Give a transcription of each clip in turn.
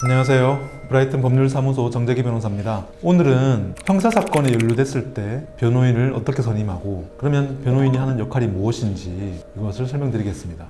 안녕하세요. 브라이튼 법률사무소 정재기 변호사입니다. 오늘은 형사사건에 연루됐을 때 변호인을 어떻게 선임하고 그러면 변호인이 하는 역할이 무엇인지 이것을 설명드리겠습니다.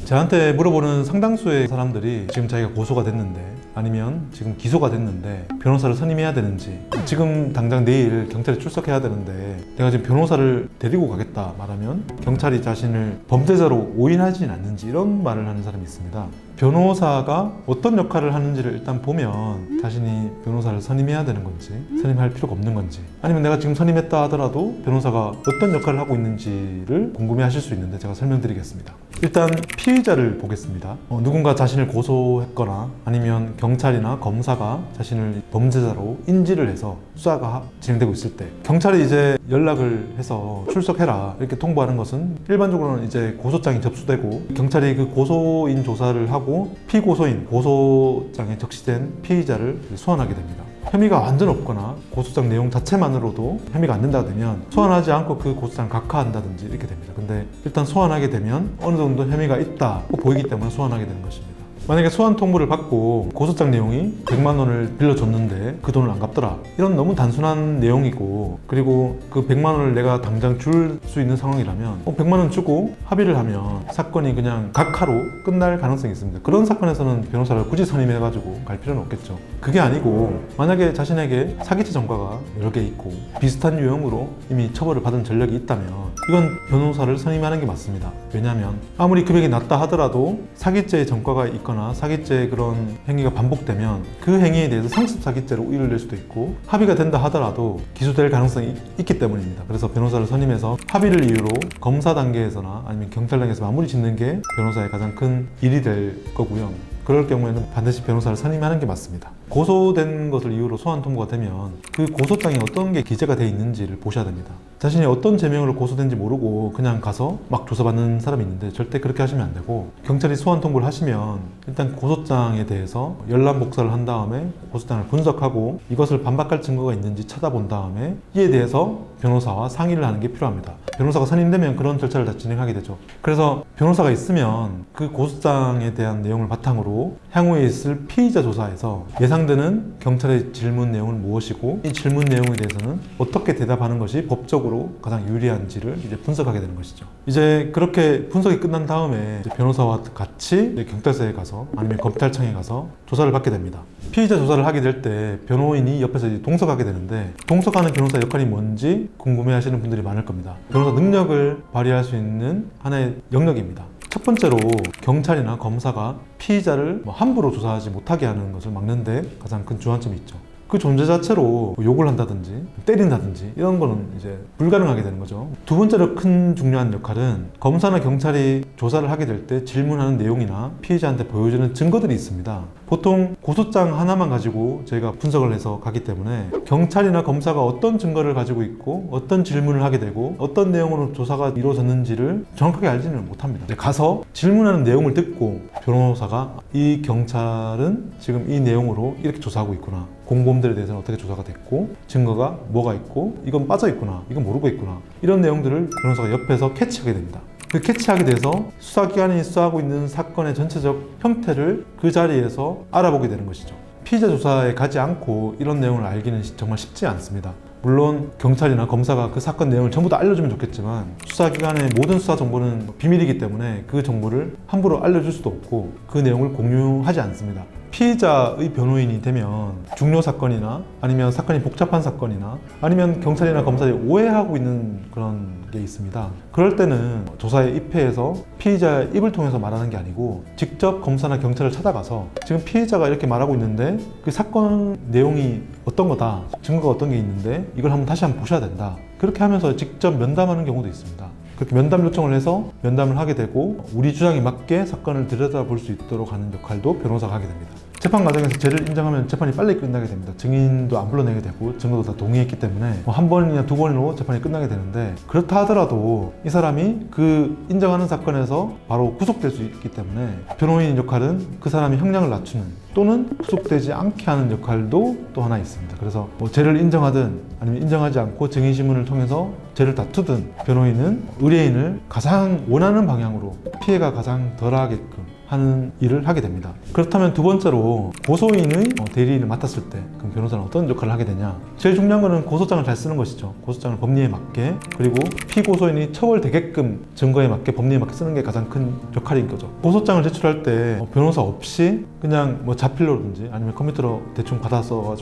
저한테 물어보는 상당수의 사람들이 지금 자기가 고소가 됐는데 아니면 지금 기소가 됐는데 변호사를 선임해야 되는지, 지금 당장 내일 경찰에 출석해야 되는데 내가 지금 변호사를 데리고 가겠다 말하면 경찰이 자신을 범죄자로 오인하지는 않는지, 이런 말을 하는 사람이 있습니다. 변호사가 어떤 역할을 하는지를 일단 보면 자신이 변호사를 선임해야 되는 건지 선임할 필요가 없는 건지, 아니면 내가 지금 선임했다 하더라도 변호사가 어떤 역할을 하고 있는지를 궁금해 하실 수 있는데 제가 설명드리겠습니다. 일단 피의자를 보겠습니다. 누군가 자신을 고소했거나 아니면 경찰이나 검사가 자신을 범죄자로 인지를 해서 수사가 진행되고 있을 때 경찰이 이제 연락을 해서 출석해라 이렇게 통보하는 것은 일반적으로는 이제 고소장이 접수되고 경찰이 그 고소인 조사를 하고 피고소인, 고소장에 적시된 피의자를 소환하게 됩니다. 혐의가 완전 없거나 고소장 내용 자체만으로도 혐의가 안 된다고 되면 소환하지 않고 그 고소장을 각하한다든지 이렇게 됩니다. 근데 일단 소환하게 되면 어느 정도 혐의가 있다고 보이기 때문에 소환하게 되는 것입니다. 만약에 소환 통보를 받고 고소장 내용이 100만 원을 빌려줬는데 그 돈을 안 갚더라, 이런 너무 단순한 내용이고, 그리고 그 100만 원을 내가 당장 줄 수 있는 상황이라면 100만 원 주고 합의를 하면 사건이 그냥 각하로 끝날 가능성이 있습니다. 그런 사건에서는 변호사를 굳이 선임해가지고 갈 필요는 없겠죠. 그게 아니고 만약에 자신에게 사기죄 전과가 여러 개 있고 비슷한 유형으로 이미 처벌을 받은 전력이 있다면 이건 변호사를 선임하는 게 맞습니다. 왜냐하면 아무리 금액이 낮다 하더라도 사기죄 전과가 있거나 사기죄 그런 행위가 반복되면 그 행위에 대해서 상습 사기죄로 우위를 낼 수도 있고 합의가 된다 하더라도 기소될 가능성이 있기 때문입니다. 그래서 변호사를 선임해서 합의를 이유로 검사 단계에서나 아니면 경찰 단계에서 마무리 짓는 게 변호사의 가장 큰 일이 될 거고요. 그럴 경우에는 반드시 변호사를 선임하는 게 맞습니다. 고소된 것을 이유로 소환 통보가 되면 그 고소장에 어떤 게 기재가 되어 있는지를 보셔야 됩니다. 자신이 어떤 제명으로 고소된지 모르고 그냥 가서 막 조사받는 사람이 있는데 절대 그렇게 하시면 안 되고, 경찰이 소환 통보를 하시면 일단 고소장에 대해서 열람 복사를 한 다음에 고소장을 분석하고 이것을 반박할 증거가 있는지 찾아본 다음에 이에 대해서 변호사와 상의를 하는 게 필요합니다. 변호사가 선임되면 그런 절차를 다 진행하게 되죠. 그래서 변호사가 있으면 그 고소장에 대한 내용을 바탕으로 향후에 있을 피의자 조사에서 예상되는 경찰의 질문 내용은 무엇이고 이 질문 내용에 대해서는 어떻게 대답하는 것이 법적으로 가장 유리한지를 이제 분석하게 되는 것이죠. 이제 그렇게 분석이 끝난 다음에 변호사와 같이 경찰서에 가서 아니면 검찰청에 가서 조사를 받게 됩니다. 피의자 조사를 하게 될 때 변호인이 옆에서 이제 동석하게 되는데, 동석하는 변호사 역할이 뭔지 궁금해 하시는 분들이 많을 겁니다. 변호사 능력을 발휘할 수 있는 하나의 영역입니다. 첫 번째로 경찰이나 검사가 피의자를 함부로 조사하지 못하게 하는 것을 막는데 가장 큰 주안점이 있죠. 그 존재 자체로 욕을 한다든지 때린다든지 이런 거는 이제 불가능하게 되는 거죠. 두 번째로 큰 중요한 역할은 검사나 경찰이 조사를 하게 될 때 질문하는 내용이나 피의자한테 보여주는 증거들이 있습니다. 보통 고소장 하나만 가지고 저희가 분석을 해서 가기 때문에 경찰이나 검사가 어떤 증거를 가지고 있고 어떤 질문을 하게 되고 어떤 내용으로 조사가 이루어졌는지를 정확하게 알지는 못합니다. 가서 질문하는 내용을 듣고 변호사가 이 경찰은 지금 이 내용으로 이렇게 조사하고 있구나, 공범들에 대해서는 어떻게 조사가 됐고 증거가 뭐가 있고 이건 빠져 있구나, 이건 모르고 있구나, 이런 내용들을 변호사가 옆에서 캐치하게 됩니다. 그 캐치하게 돼서 수사기관이 수사하고 있는 사건의 전체적 형태를 그 자리에서 알아보게 되는 것이죠. 피의자 조사에 가지 않고 이런 내용을 알기는 정말 쉽지 않습니다. 물론 경찰이나 검사가 그 사건 내용을 전부 다 알려주면 좋겠지만 수사기관의 모든 수사 정보는 비밀이기 때문에 그 정보를 함부로 알려줄 수도 없고 그 내용을 공유하지 않습니다. 피의자의 변호인이 되면 중요 사건이나 아니면 사건이 복잡한 사건이나 아니면 경찰이나 검사들이 오해하고 있는 그런 게 있습니다. 그럴 때는 조사에 입회해서 피의자의 입을 통해서 말하는 게 아니고 직접 검사나 경찰을 찾아가서 지금 피의자가 이렇게 말하고 있는데 그 사건 내용이 어떤 거다, 증거가 어떤 게 있는데 이걸 다시 한번 보셔야 된다, 그렇게 하면서 직접 면담하는 경우도 있습니다. 그렇게 면담 요청을 해서 면담을 하게 되고 우리 주장에 맞게 사건을 들여다볼 수 있도록 하는 역할도 변호사가 하게 됩니다. 재판 과정에서 죄를 인정하면 재판이 빨리 끝나게 됩니다. 증인도 안 불러내게 되고 증거도 다 동의했기 때문에 한 번이나 두 번으로 재판이 끝나게 되는데, 그렇다 하더라도 이 사람이 그 인정하는 사건에서 바로 구속될 수 있기 때문에 변호인 역할은 그 사람이 형량을 낮추는 또는 구속되지 않게 하는 역할도 또 하나 있습니다. 그래서 뭐 죄를 인정하든 아니면 인정하지 않고 증인신문을 통해서 죄를 다투든 변호인은 의뢰인을 가장 원하는 방향으로 피해가 가장 덜하게끔 하는 일을 하게 됩니다. 그렇다면 두 번째로 고소인의 대리인을 맡았을 때 그럼 변호사는 어떤 역할을 하게 되냐? 제일 중요한 거는 고소장을 잘 쓰는 것이죠. 고소장을 법리에 맞게, 그리고 피고소인이 처벌되게끔 증거에 맞게 법리에 맞게 쓰는 게 가장 큰 역할인 거죠. 고소장을 제출할 때 변호사 없이 그냥 뭐 자필로든지 아니면 컴퓨터로 대충 받아서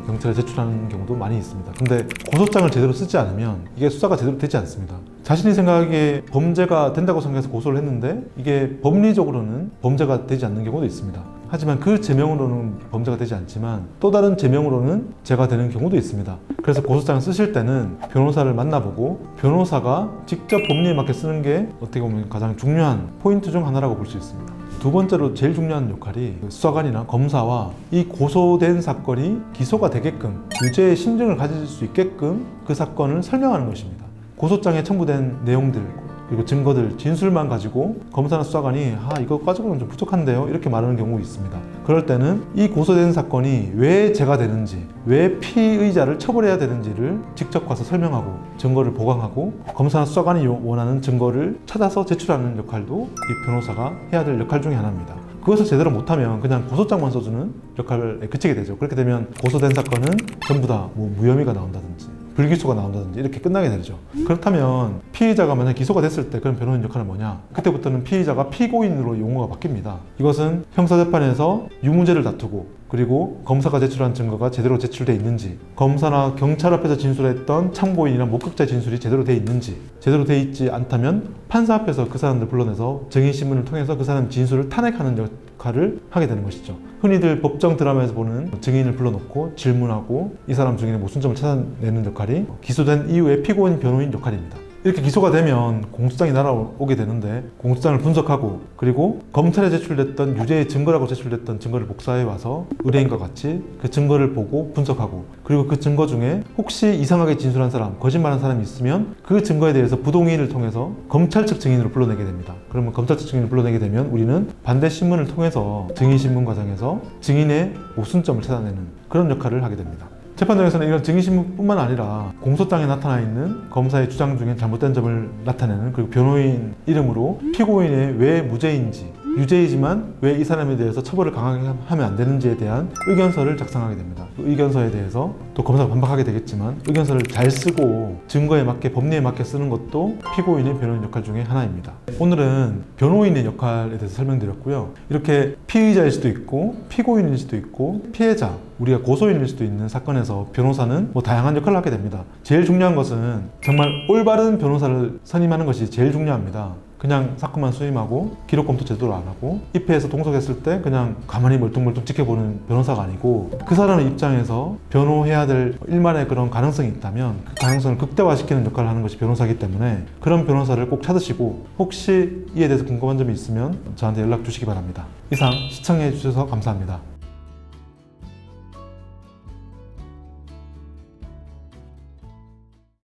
경찰에 제출하는 경우도 많이 있습니다. 근데 고소장을 제대로 쓰지 않으면 이게 수사가 제대로 되지 않습니다. 자신이 생각하기에 범죄가 된다고 생각해서 고소를 했는데 이게 법리적으로는 범죄가 되지 않는 경우도 있습니다. 하지만 그 제명으로는 범죄가 되지 않지만 또 다른 제명으로는 죄가 되는 경우도 있습니다. 그래서 고소장을 쓰실 때는 변호사를 만나보고 변호사가 직접 법리에 맞게 쓰는 게 어떻게 보면 가장 중요한 포인트 중 하나라고 볼 수 있습니다. 두 번째로 제일 중요한 역할이 수사관이나 검사와 이 고소된 사건이 기소가 되게끔 유죄의 심증을 가질 수 있게끔 그 사건을 설명하는 것입니다. 고소장에 첨부된 내용들 그리고 증거들, 진술만 가지고 검사나 수사관이 이거 가지고는 좀 부족한데요? 이렇게 말하는 경우가 있습니다. 그럴 때는 이 고소된 사건이 왜 죄가 되는지, 왜 피의자를 처벌해야 되는지를 직접 가서 설명하고 증거를 보강하고 검사나 수사관이 원하는 증거를 찾아서 제출하는 역할도 이 변호사가 해야 될 역할 중에 하나입니다. 그것을 제대로 못하면 그냥 고소장만 써주는 역할에 그치게 되죠. 그렇게 되면 고소된 사건은 전부 다 무혐의가 나온다든지 불기소가 나온다든지 이렇게 끝나게 되죠. 그렇다면 피의자가 만약 기소가 됐을 때 그런 변호인 역할은 뭐냐? 그때부터는 피의자가 피고인으로 용어가 바뀝니다. 이것은 형사재판에서 유무죄를 다투고 그리고 검사가 제출한 증거가 제대로 제출돼 있는지, 검사나 경찰 앞에서 진술했던 참고인이나 목격자 진술이 제대로 돼 있는지, 제대로 돼 있지 않다면 판사 앞에서 그 사람들 불러내서 증인신문을 통해서 그 사람 진술을 탄핵하는 역할을 하게 되는 것이죠. 흔히들 법정 드라마에서 보는 증인을 불러놓고 질문하고 이 사람 증인의 모순점을 찾아내는 역할이 기소된 이후에 피고인 변호인 역할입니다. 이렇게 기소가 되면 공소장이 날아오게 되는데 공소장을 분석하고 그리고 검찰에 제출됐던 유죄의 증거라고 제출됐던 증거를 복사해 와서 의뢰인과 같이 그 증거를 보고 분석하고 그리고 그 증거 중에 혹시 이상하게 진술한 사람, 거짓말한 사람이 있으면 그 증거에 대해서 부동의를 통해서 검찰 측 증인으로 불러내게 됩니다. 그러면 검찰 측 증인을 불러내게 되면 우리는 반대 신문을 통해서 증인신문 과정에서 증인의 모순점을 찾아내는 그런 역할을 하게 됩니다. 재판장에서는 이런 증인신문뿐만 아니라 공소장에 나타나 있는 검사의 주장 중에 잘못된 점을 나타내는, 그리고 변호인 이름으로 피고인의 왜 무죄인지, 유죄이지만 왜 이 사람에 대해서 처벌을 강하게 하면 안 되는지에 대한 의견서를 작성하게 됩니다. 그 의견서에 대해서 또 검사가 반박하게 되겠지만 의견서를 잘 쓰고 증거에 맞게 법리에 맞게 쓰는 것도 피고인의 변호인 역할 중에 하나입니다. 오늘은 변호인의 역할에 대해서 설명드렸고요. 이렇게 피의자일 수도 있고 피고인일 수도 있고 피해자, 우리가 고소인일 수도 있는 사건에서 변호사는 다양한 역할을 하게 됩니다. 제일 중요한 것은 정말 올바른 변호사를 선임하는 것이 제일 중요합니다. 그냥 사건만 수임하고 기록 검토 제대로 안 하고 입회해서 동석했을 때 그냥 가만히 멀뚱멀뚱 지켜보는 변호사가 아니고 그 사람의 입장에서 변호해야 될 일만의 그런 가능성이 있다면 그 가능성을 극대화시키는 역할을 하는 것이 변호사이기 때문에 그런 변호사를 꼭 찾으시고 혹시 이에 대해서 궁금한 점이 있으면 저한테 연락 주시기 바랍니다. 이상 시청해 주셔서 감사합니다.